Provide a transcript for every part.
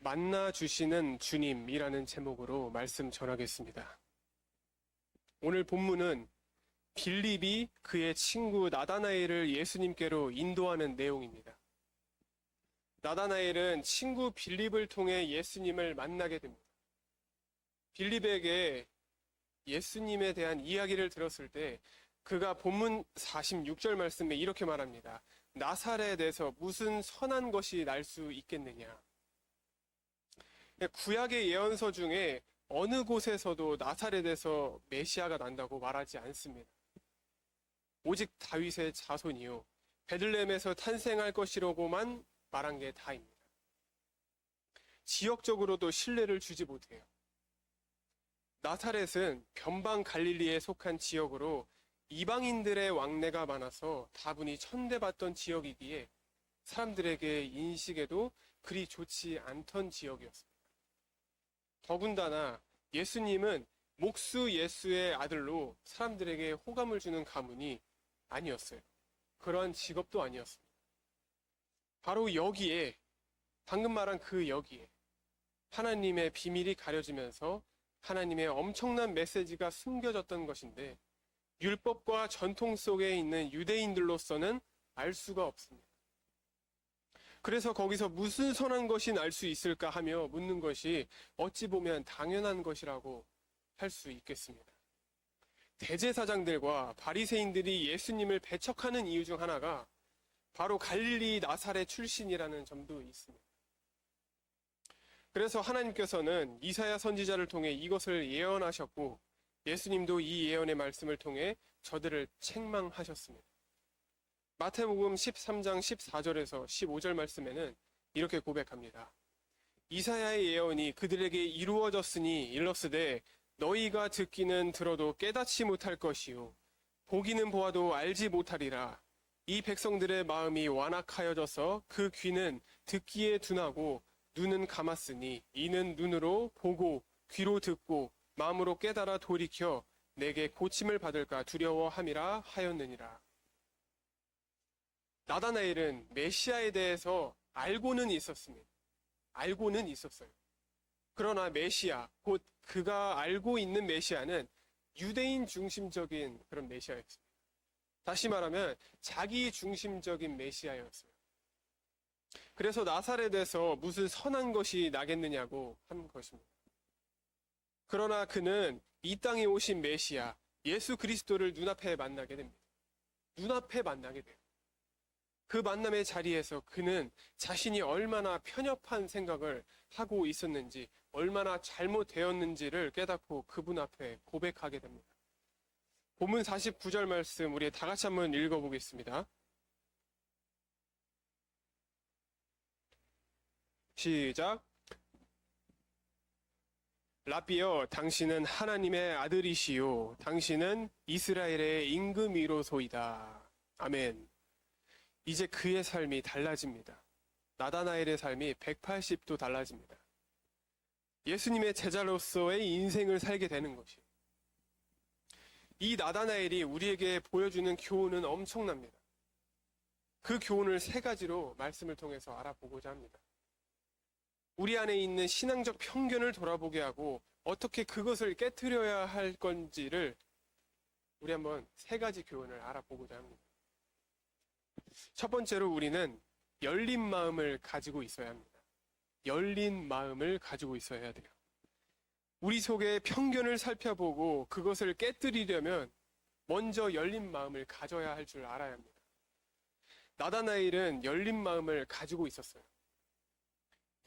만나 주시는 주님이라는 제목으로 말씀 전하겠습니다. 오늘 본문은 빌립이 그의 친구 나다나엘을 예수님께로 인도하는 내용입니다. 나다나엘은 친구 빌립을 통해 예수님을 만나게 됩니다. 빌립에게 예수님에 대한 이야기를 들었을 때 그가 본문 46절 말씀에 이렇게 말합니다. 나사렛에서 무슨 선한 것이 날 수 있겠느냐. 구약의 예언서 중에 어느 곳에서도 나사렛에서 메시아가 난다고 말하지 않습니다. 오직 다윗의 자손이요 베들레헴에서 탄생할 것이라고만 말한 게 다입니다. 지역적으로도 신뢰를 주지 못해요. 나사렛은 변방 갈릴리에 속한 지역으로 이방인들의 왕래가 많아서 다분히 천대받던 지역이기에 사람들에게 인식에도 그리 좋지 않던 지역이었습니다. 더군다나 예수님은 목수 예수의 아들로 사람들에게 호감을 주는 가문이 아니었어요. 그러한 직업도 아니었습니다. 바로 여기에, 방금 말한 그 여기에 하나님의 비밀이 가려지면서 하나님의 엄청난 메시지가 숨겨졌던 것인데 율법과 전통 속에 있는 유대인들로서는 알 수가 없습니다. 그래서 거기서 무슨 선한 것이 날 수 있을까 하며 묻는 것이 어찌 보면 당연한 것이라고 할 수 있겠습니다. 대제사장들과 바리새인들이 예수님을 배척하는 이유 중 하나가 바로 갈릴리 나사렛 출신이라는 점도 있습니다. 그래서 하나님께서는 이사야 선지자를 통해 이것을 예언하셨고 예수님도 이 예언의 말씀을 통해 저들을 책망하셨습니다. 마태복음 13장 14절에서 15절 말씀에는 이렇게 고백합니다. 이사야의 예언이 그들에게 이루어졌으니 일렀으되 너희가 듣기는 들어도 깨닫지 못할 것이요 보기는 보아도 알지 못하리라. 이 백성들의 마음이 완악하여져서 그 귀는 듣기에 둔하고 눈은 감았으니 이는 눈으로 보고 귀로 듣고 마음으로 깨달아 돌이켜 내게 고침을 받을까 두려워함이라 하였느니라. 나다나엘은 메시아에 대해서 알고는 있었습니다. 알고는 있었어요. 그러나 메시아, 곧 그가 알고 있는 메시아는 유대인 중심적인 그런 메시아였습니다. 다시 말하면 자기 중심적인 메시아였어요. 그래서 나사렛에서 무슨 선한 것이 나겠느냐고 한 것입니다. 그러나 그는 이 땅에 오신 메시아, 예수 그리스도를 눈앞에 만나게 됩니다. 눈앞에 만나게 돼요. 그 만남의 자리에서 그는 자신이 얼마나 편협한 생각을 하고 있었는지, 얼마나 잘못되었는지를 깨닫고 그분 앞에 고백하게 됩니다. 본문 49절 말씀 우리 다 같이 한번 읽어보겠습니다. 시작. 라비여, 당신은 하나님의 아들이시요 당신은 이스라엘의 임금이로소이다. 아멘. 이제 그의 삶이 달라집니다. 나다나엘의 삶이 180도 달라집니다. 예수님의 제자로서의 인생을 살게 되는 것이. 이 나다나엘이 우리에게 보여주는 교훈은 엄청납니다. 그 교훈을 세 가지로 말씀을 통해서 알아보고자 합니다. 우리 안에 있는 신앙적 편견을 돌아보게 하고 어떻게 그것을 깨트려야 할 건지를 우리 한번 세 가지 교훈을 알아보고자 합니다. 첫 번째로 우리는 열린 마음을 가지고 있어야 합니다. 열린 마음을 가지고 있어야 돼요. 우리 속에 편견을 살펴보고 그것을 깨뜨리려면 먼저 열린 마음을 가져야 할 줄 알아야 합니다. 나다나엘은 열린 마음을 가지고 있었어요.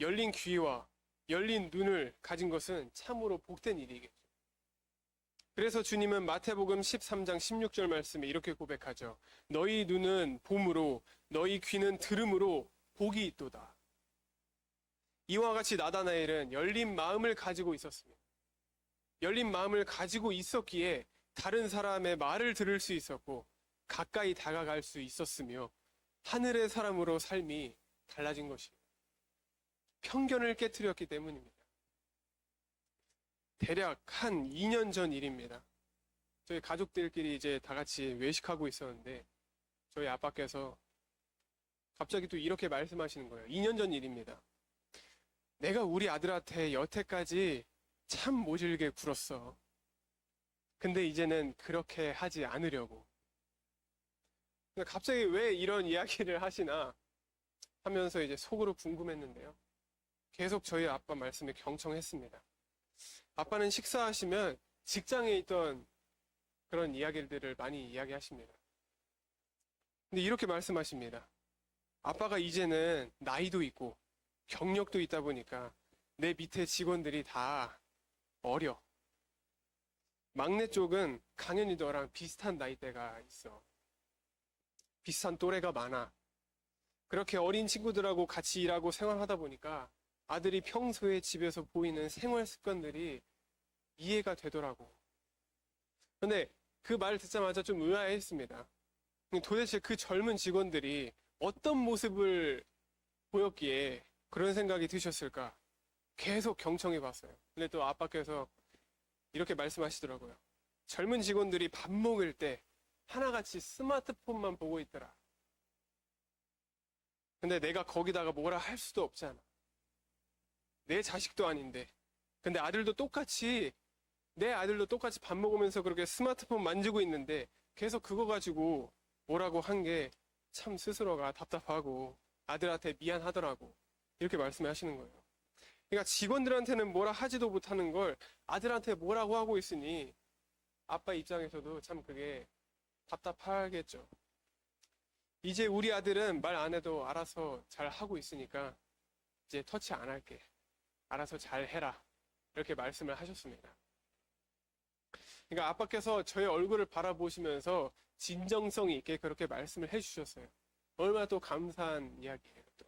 열린 귀와 열린 눈을 가진 것은 참으로 복된 일이겠죠. 그래서 주님은 마태복음 13장 16절 말씀에 이렇게 고백하죠. 너희 눈은 봄으로 너희 귀는 들음으로 복이 있도다. 이와 같이 나다나엘은 열린 마음을 가지고 있었습니다. 열린 마음을 가지고 있었기에 다른 사람의 말을 들을 수 있었고 가까이 다가갈 수 있었으며 하늘의 사람으로 삶이 달라진 것입니다. 편견을 깨트렸기 때문입니다. 대략 한 2년 전 일입니다. 저희 가족들끼리 이제 다 같이 외식하고 있었는데 저희 아빠께서 갑자기 또 이렇게 말씀하시는 거예요. 2년 전 일입니다. 내가 우리 아들한테 여태까지 참 모질게 굴었어. 근데 이제는 그렇게 하지 않으려고. 근데 갑자기 왜 이런 이야기를 하시나 하면서 이제 속으로 궁금했는데요. 계속 저희 아빠 말씀에 경청했습니다. 아빠는 식사하시면 직장에 있던 그런 이야기들을 많이 이야기하십니다. 근데 이렇게 말씀하십니다. 아빠가 이제는 나이도 있고 경력도 있다 보니까 내 밑에 직원들이 다 어려. 막내 쪽은 강현이 너랑 비슷한 나이대가 있어. 비슷한 또래가 많아. 그렇게 어린 친구들하고 같이 일하고 생활하다 보니까 아들이 평소에 집에서 보이는 생활 습관들이 이해가 되더라고. 근데 그 말을 듣자마자 좀 의아했습니다. 도대체 그 젊은 직원들이 어떤 모습을 보였기에 그런 생각이 드셨을까? 계속 경청해 봤어요. 근데 또 아빠께서 이렇게 말씀하시더라고요. 젊은 직원들이 밥 먹을 때 하나같이 스마트폰만 보고 있더라. 근데 내가 거기다가 뭐라 할 수도 없잖아. 내 자식도 아닌데. 근데 내 아들도 똑같이 밥 먹으면서 그렇게 스마트폰 만지고 있는데 계속 그거 가지고 뭐라고 한 게 참 스스로가 답답하고 아들한테 미안하더라고. 이렇게 말씀하시는 거예요. 그러니까 직원들한테는 뭐라 하지도 못하는 걸 아들한테 뭐라고 하고 있으니 아빠 입장에서도 참 그게 답답하겠죠. 이제 우리 아들은 말 안 해도 알아서 잘 하고 있으니까 이제 터치 안 할게. 알아서 잘 해라. 이렇게 말씀을 하셨습니다. 그러니까 아빠께서 저의 얼굴을 바라보시면서 진정성 있게 그렇게 말씀을 해주셨어요. 얼마나 또 감사한 이야기예요. 또.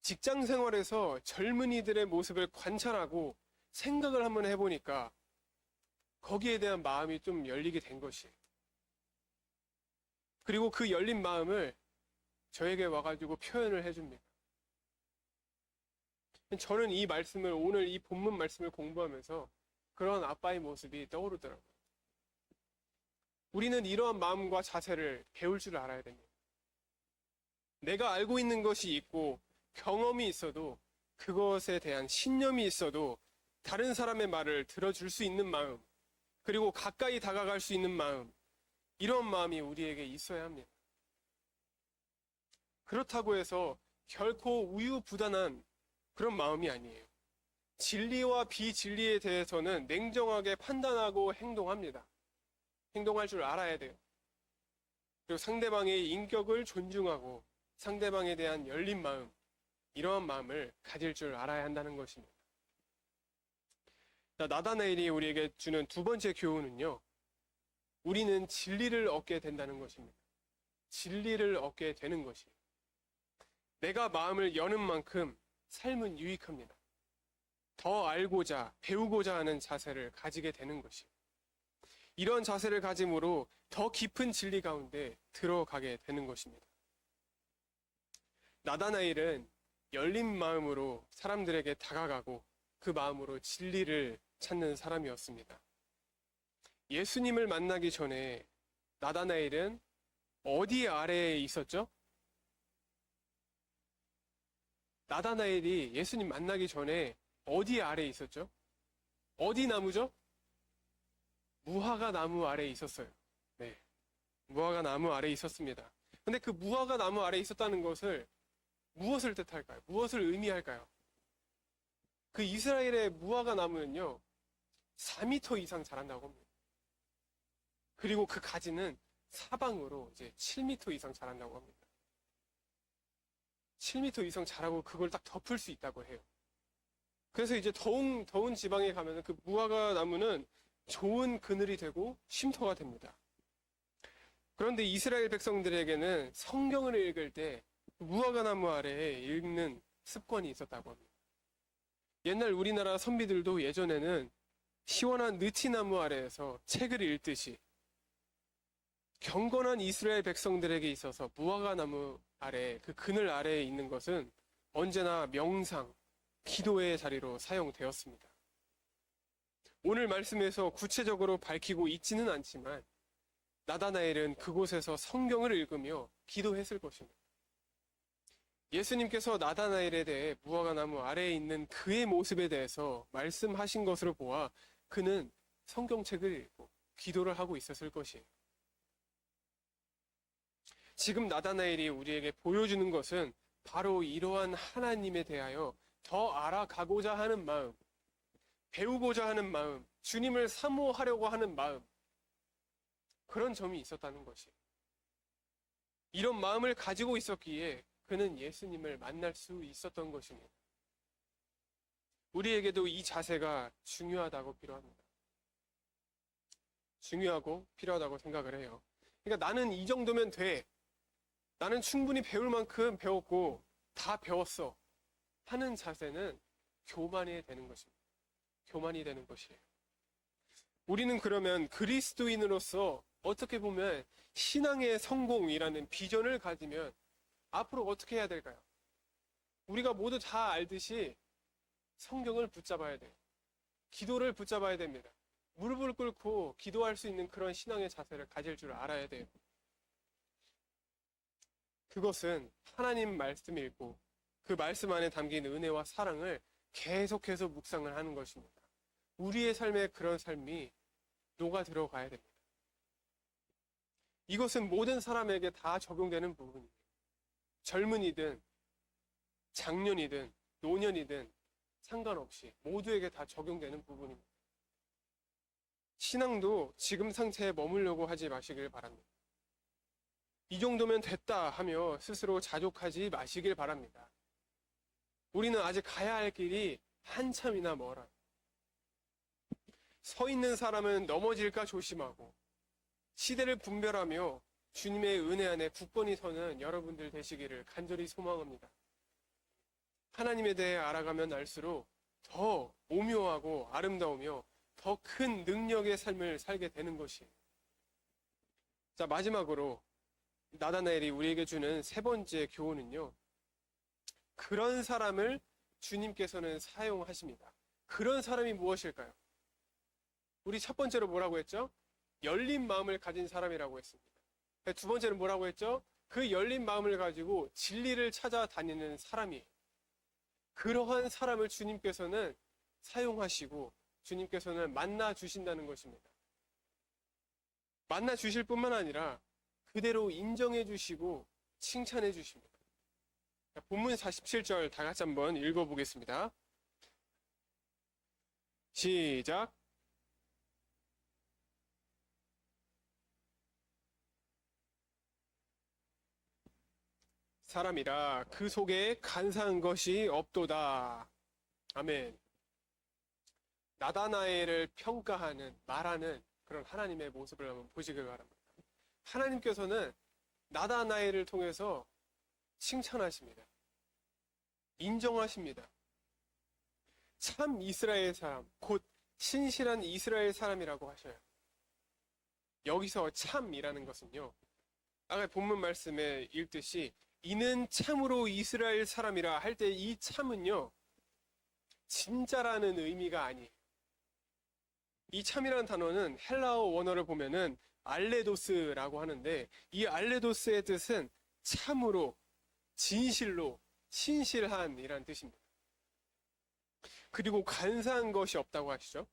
직장 생활에서 젊은이들의 모습을 관찰하고 생각을 한번 해보니까 거기에 대한 마음이 좀 열리게 된 것이에요. 그리고 그 열린 마음을 저에게 와가지고 표현을 해줍니다. 저는 이 말씀을, 오늘 이 본문 말씀을 공부하면서 그런 아빠의 모습이 떠오르더라고요. 우리는 이러한 마음과 자세를 배울 줄 알아야 됩니다. 내가 알고 있는 것이 있고 경험이 있어도 그것에 대한 신념이 있어도 다른 사람의 말을 들어줄 수 있는 마음, 그리고 가까이 다가갈 수 있는 마음, 이런 마음이 우리에게 있어야 합니다. 그렇다고 해서 결코 우유부단한 그런 마음이 아니에요. 진리와 비진리에 대해서는 냉정하게 판단하고 행동합니다. 행동할 줄 알아야 돼요. 그리고 상대방의 인격을 존중하고 상대방에 대한 열린 마음, 이러한 마음을 가질 줄 알아야 한다는 것입니다. 나다나엘이 우리에게 주는 두 번째 교훈은요, 우리는 진리를 얻게 된다는 것입니다. 진리를 얻게 되는 것이에요. 내가 마음을 여는 만큼 삶은 유익합니다. 더 알고자, 배우고자 하는 자세를 가지게 되는 것이에요. 이런 자세를 가짐으로 더 깊은 진리 가운데 들어가게 되는 것입니다. 나다나엘은 열린 마음으로 사람들에게 다가가고 그 마음으로 진리를 찾는 사람이었습니다. 예수님을 만나기 전에 나다나엘은 어디 아래에 있었죠? 나다나엘이 예수님 만나기 전에 어디 아래에 있었죠? 어디 나무죠? 무화과 나무 아래에 있었어요. 네. 무화과 나무 아래에 있었습니다. 근데 그 무화과 나무 아래에 있었다는 것을 무엇을 뜻할까요? 무엇을 의미할까요? 그 이스라엘의 무화과 나무는요, 4m 이상 자란다고 합니다. 그리고 그 가지는 사방으로 이제 7m 이상 자란다고 합니다. 7m 이상 자라고 그걸 딱 덮을 수 있다고 해요. 그래서 이제 더운 지방에 가면 그 무화과 나무는 좋은 그늘이 되고 쉼터가 됩니다. 그런데 이스라엘 백성들에게는 성경을 읽을 때 무화과 나무 아래에 읽는 습관이 있었다고 합니다. 옛날 우리나라 선비들도 예전에는 시원한 느티나무 아래에서 책을 읽듯이 경건한 이스라엘 백성들에게 있어서 무화과 나무 아래, 그 그늘 아래에 있는 것은 언제나 명상, 기도의 자리로 사용되었습니다. 오늘 말씀에서 구체적으로 밝히고 있지는 않지만 나다나엘은 그곳에서 성경을 읽으며 기도했을 것입니다. 예수님께서 나다나엘에 대해 무화과 나무 아래에 있는 그의 모습에 대해서 말씀하신 것으로 보아 그는 성경책을 읽고 기도를 하고 있었을 것이에요. 지금 나다나엘이 우리에게 보여주는 것은 바로 이러한 하나님에 대하여 더 알아가고자 하는 마음, 배우고자 하는 마음, 주님을 사모하려고 하는 마음, 그런 점이 있었다는 것이에요. 이런 마음을 가지고 있었기에 그는 예수님을 만날 수 있었던 것입니다. 우리에게도 이 자세가 중요하고 필요하다고 생각을 해요. 그러니까 나는 이 정도면 돼. 나는 충분히 배울 만큼 배웠고 다 배웠어. 하는 자세는 교만이 되는 것입니다. 교만이 되는 것이에요. 우리는 그러면 그리스도인으로서 어떻게 보면 신앙의 성공이라는 비전을 가지면 앞으로 어떻게 해야 될까요? 우리가 모두 다 알듯이 성경을 붙잡아야 돼요. 기도를 붙잡아야 됩니다. 무릎을 꿇고 기도할 수 있는 그런 신앙의 자세를 가질 줄 알아야 돼요. 그것은 하나님 말씀 읽고 그 말씀 안에 담긴 은혜와 사랑을 계속해서 묵상을 하는 것입니다. 우리의 삶에 그런 삶이 녹아 들어가야 됩니다. 이것은 모든 사람에게 다 적용되는 부분이에요. 젊은이든 장년이든 노년이든 상관없이 모두에게 다 적용되는 부분입니다. 신앙도 지금 상태에 머물려고 하지 마시길 바랍니다. 이 정도면 됐다 하며 스스로 자족하지 마시길 바랍니다. 우리는 아직 가야 할 길이 한참이나 멀어요. 서 있는 사람은 넘어질까 조심하고 시대를 분별하며 주님의 은혜 안에 굳건히 서는 여러분들 되시기를 간절히 소망합니다. 하나님에 대해 알아가면 알수록 더 오묘하고 아름다우며 더 큰 능력의 삶을 살게 되는 것이에요. 자, 마지막으로 나다나엘이 우리에게 주는 세 번째 교훈은요. 그런 사람을 주님께서는 사용하십니다. 그런 사람이 무엇일까요? 우리 첫 번째로 뭐라고 했죠? 열린 마음을 가진 사람이라고 했습니다. 두 번째는 뭐라고 했죠? 그 열린 마음을 가지고 진리를 찾아다니는 사람이에요. 그러한 사람을 주님께서는 사용하시고 주님께서는 만나 주신다는 것입니다. 만나 주실 뿐만 아니라 그대로 인정해 주시고 칭찬해 주십니다. 본문 47절 다 같이 한번 읽어보겠습니다. 시작. 사람이라 그 속에 간사한 것이 없도다. 아멘. 나다나엘을 평가하는, 말하는 그런 하나님의 모습을 한번 보시길 바랍니다. 하나님께서는 나다나엘을 통해서 칭찬하십니다. 인정하십니다. 참 이스라엘 사람, 곧 신실한 이스라엘 사람이라고 하셔요. 여기서 참이라는 것은요, 아까 본문 말씀에 읽듯이 이는 참으로 이스라엘 사람이라 할 때 이 참은요, 진짜라는 의미가 아니에요. 이 참이라는 단어는 헬라어 원어를 보면은 알레도스라고 하는데 이 알레도스의 뜻은 참으로, 진실로, 신실한 이란 뜻입니다. 그리고 간사한 것이 없다고 하시죠.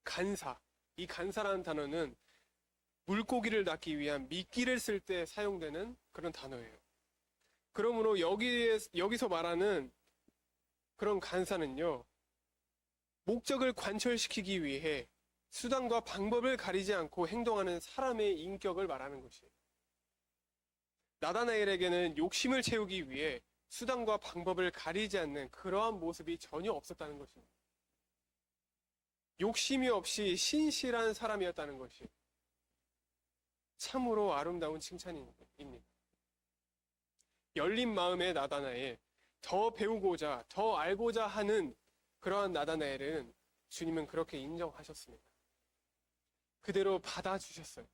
간사. 이 간사라는 단어는 물고기를 낚기 위한 미끼를 쓸 때 사용되는 그런 단어예요. 그러므로 여기서 말하는 그런 간사는요, 목적을 관철시키기 위해 수단과 방법을 가리지 않고 행동하는 사람의 인격을 말하는 것이에요. 나다나엘에게는 욕심을 채우기 위해 수단과 방법을 가리지 않는 그러한 모습이 전혀 없었다는 것입니다. 욕심이 없이 신실한 사람이었다는 것이 참으로 아름다운 칭찬입니다. 열린 마음의 나다나엘, 더 배우고자, 더 알고자 하는 그러한 나다나엘은 주님은 그렇게 인정하셨습니다. 그대로 받아주셨어요.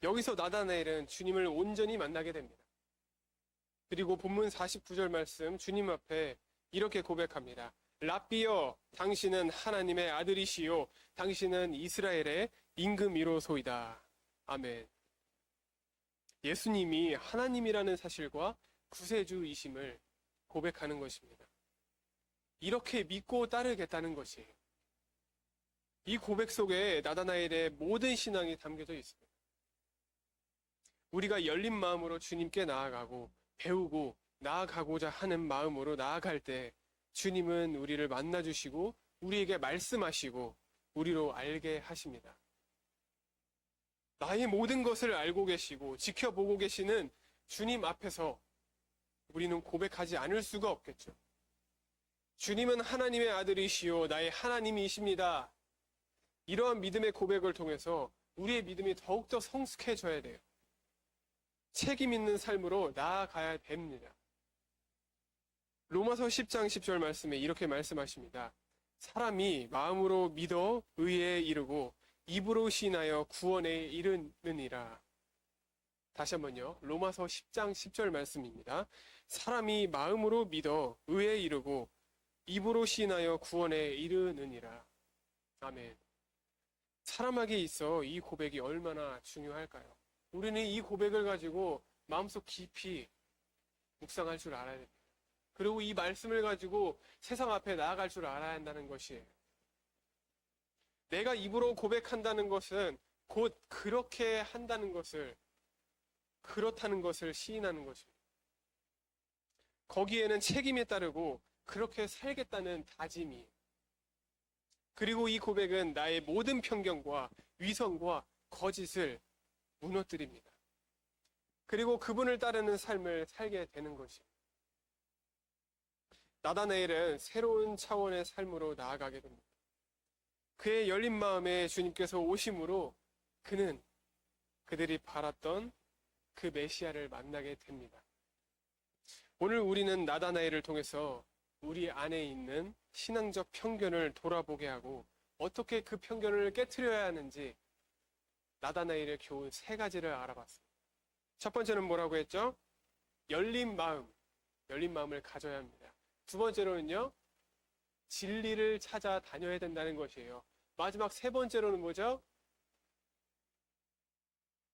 여기서 나다나엘은 주님을 온전히 만나게 됩니다. 그리고 본문 49절 말씀 주님 앞에 이렇게 고백합니다. 랍비여, 당신은 하나님의 아들이시요 당신은 이스라엘의 임금이로소이다. 아멘. 예수님이 하나님이라는 사실과 구세주이심을 고백하는 것입니다. 이렇게 믿고 따르겠다는 것이에요. 이 고백 속에 나다나엘의 모든 신앙이 담겨져 있습니다. 우리가 열린 마음으로 주님께 나아가고 배우고 나아가고자 하는 마음으로 나아갈 때 주님은 우리를 만나주시고 우리에게 말씀하시고 우리로 알게 하십니다. 나의 모든 것을 알고 계시고 지켜보고 계시는 주님 앞에서 우리는 고백하지 않을 수가 없겠죠. 주님은 하나님의 아들이시요 나의 하나님이십니다. 이러한 믿음의 고백을 통해서 우리의 믿음이 더욱더 성숙해져야 돼요. 책임 있는 삶으로 나아가야 됩니다. 로마서 10장 10절 말씀에 이렇게 말씀하십니다. 사람이 마음으로 믿어 의에 이르고 입으로 시인하여 구원에 이르느니라. 다시 한번요. 로마서 10장 10절 말씀입니다. 사람이 마음으로 믿어 의에 이르고 입으로 시인하여 구원에 이르느니라. 아멘. 사람에게 있어 이 고백이 얼마나 중요할까요? 우리는 이 고백을 가지고 마음속 깊이 묵상할 줄 알아야 됩니다. 그리고 이 말씀을 가지고 세상 앞에 나아갈 줄 알아야 한다는 것이에요. 내가 입으로 고백한다는 것은 곧 그렇게 한다는 것을, 그렇다는 것을 시인하는 것입니다. 거기에는 책임에 따르고 그렇게 살겠다는 다짐이, 그리고 이 고백은 나의 모든 편견과 위선과 거짓을 무너뜨립니다. 그리고 그분을 따르는 삶을 살게 되는 것입니다. 나다나엘은 새로운 차원의 삶으로 나아가게 됩니다. 그의 열린 마음에 주님께서 오심으로 그는 그들이 바랐던 그 메시아를 만나게 됩니다. 오늘 우리는 나다나엘을 통해서 우리 안에 있는 신앙적 편견을 돌아보게 하고 어떻게 그 편견을 깨트려야 하는지 나다나엘의 교훈 3가지를 알아봤습니다. 첫 번째는 뭐라고 했죠? 열린 마음을 가져야 합니다. 두 번째로는요, 진리를 찾아 다녀야 된다는 것이에요. 마지막 3번째로는 뭐죠?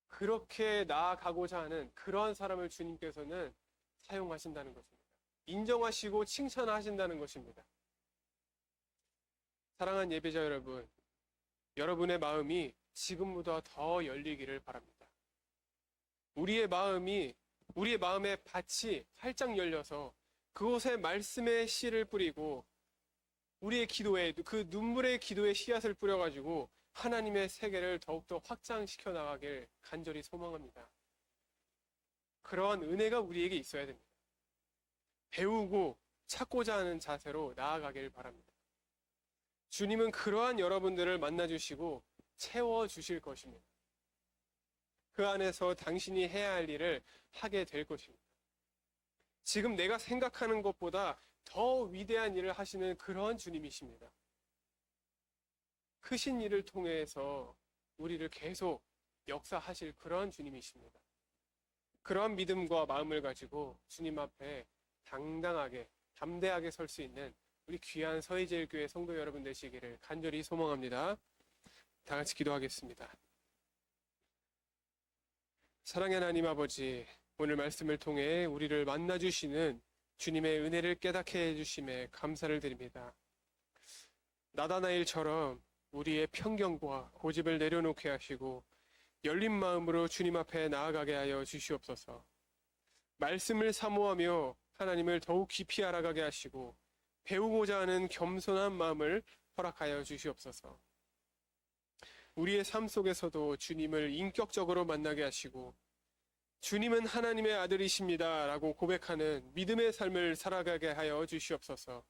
그렇게 나아가고자 하는 그러한 사람을 주님께서는 사용하신다는 것입니다. 인정하시고 칭찬하신다는 것입니다. 사랑하는 예배자 여러분, 여러분의 마음이 지금보다 더 열리기를 바랍니다. 우리의 마음의 밭이 활짝 열려서 그곳에 말씀의 씨를 뿌리고 우리의 기도에, 그 눈물의 기도의 씨앗을 뿌려가지고 하나님의 세계를 더욱더 확장시켜 나가길 간절히 소망합니다. 그러한 은혜가 우리에게 있어야 됩니다. 배우고 찾고자 하는 자세로 나아가길 바랍니다. 주님은 그러한 여러분들을 만나주시고 채워주실 것입니다. 그 안에서 당신이 해야 할 일을 하게 될 것입니다. 지금 내가 생각하는 것보다 더 위대한 일을 하시는 그러한 주님이십니다. 크신 일을 통해서 우리를 계속 역사하실 그러한 주님이십니다. 그러한 믿음과 마음을 가지고 주님 앞에 당당하게, 담대하게 설 수 있는 우리 귀한 서희제일교회 성도 여러분 되시기를 간절히 소망합니다. 다 같이 기도하겠습니다. 사랑의 하나님 아버지, 오늘 말씀을 통해 우리를 만나주시는 주님의 은혜를 깨닫게 해주심에 감사를 드립니다. 나다나엘처럼 우리의 편견과 고집을 내려놓게 하시고 열린 마음으로 주님 앞에 나아가게 하여 주시옵소서. 말씀을 사모하며 하나님을 더욱 깊이 알아가게 하시고 배우고자 하는 겸손한 마음을 허락하여 주시옵소서. 우리의 삶 속에서도 주님을 인격적으로 만나게 하시고 주님은 하나님의 아들이십니다 라고 고백하는 믿음의 삶을 살아가게 하여 주시옵소서.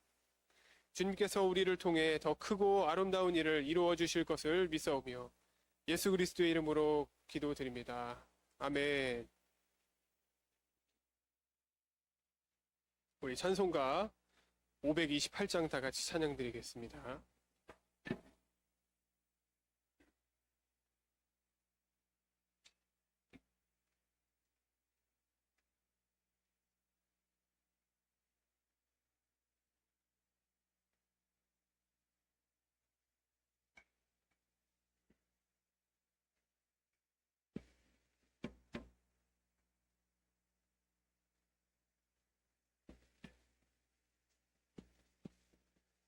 주님께서 우리를 통해 더 크고 아름다운 일을 이루어 주실 것을 믿사오며 예수 그리스도의 이름으로 기도드립니다. 아멘. 우리 찬송가 528장 다 같이 찬양드리겠습니다.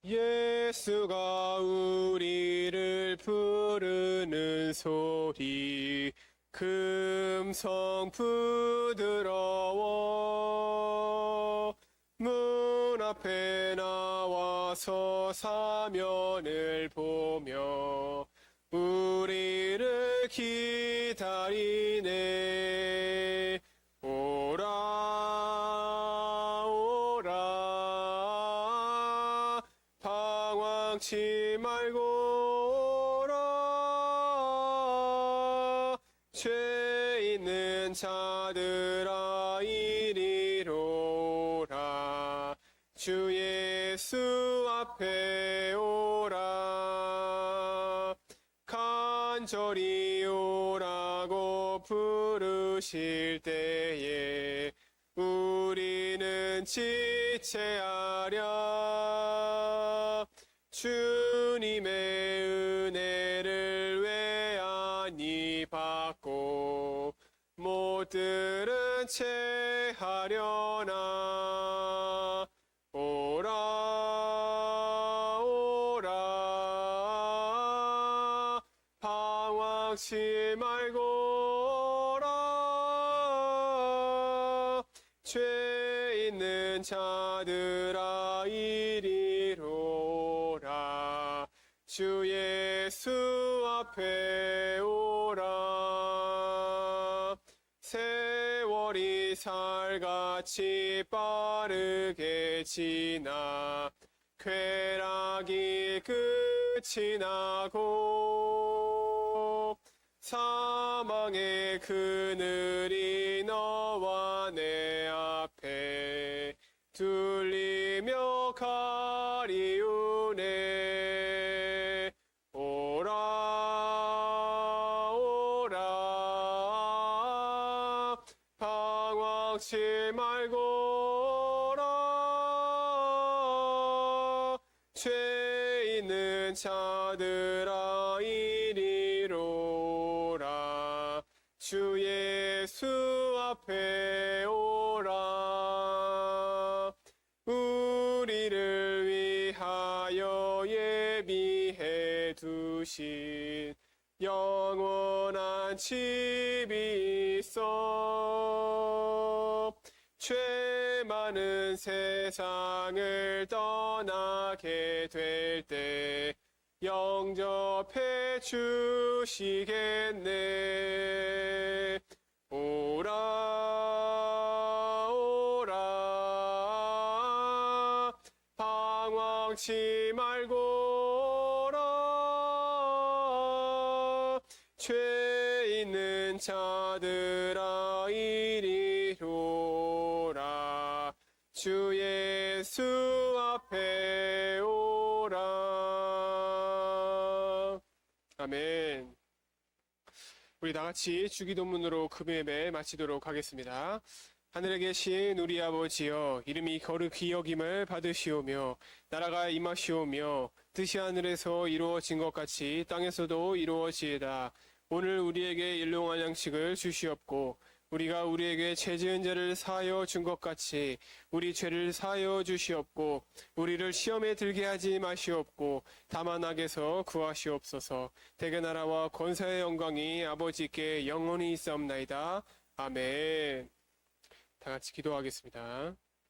예수가 우리를 부르는 소리 금성 부드러워 문 앞에 나와서 사면을 보며 우리를 기다리네. 오라 오라 방황치 말고 오라 죄 있는 자들아 이리로 오라 주 예수 앞에 오라 간절히 오라고 부르실 때에 우리는 지체하랴 주님의 은혜를 왜 아니 받고 못 들은 채 하려나 오라 오라 방황치 말고 오라 죄 있는 자들아 이리로 오라 주 예수 앞에 오라 세월이 살같이 빠르게 지나 쾌락이 끝이 나고 사망의 그늘이 너와 내 앞에 둘리며 가리우네 오라 오라 방황치 말고 오라 죄 있는 자들아 이리로 오라 주 예수 앞에 오라 우리를 위하여 예비해 두신 영원한 집이 있어 죄 많은 세상을 떠나게 될 때 영접해 주시겠네 오라 오라 방황치 말고 오라 죄 있는 자들아 이리로 오라 주 예수 앞에 오라 아멘. 우리 다같이 주기도문으로 금요예배 마치도록 하겠습니다. 하늘에 계신 우리 아버지여 이름이 거룩히 여김을 받으시오며 나라가 임하시오며 뜻이 하늘에서 이루어진 것 같이 땅에서도 이루어지이다. 오늘 우리에게 일용할 양식을 주시옵고 우리가 우리에게 죄 지은 자를 사하여 준 것 같이 우리 죄를 사하여 주시옵고 우리를 시험에 들게 하지 마시옵고 다만 악에서 구하시옵소서. 대개 나라와 권세의 영광이 아버지께 영원히 있사옵나이다. 아멘. 다 같이 기도하겠습니다.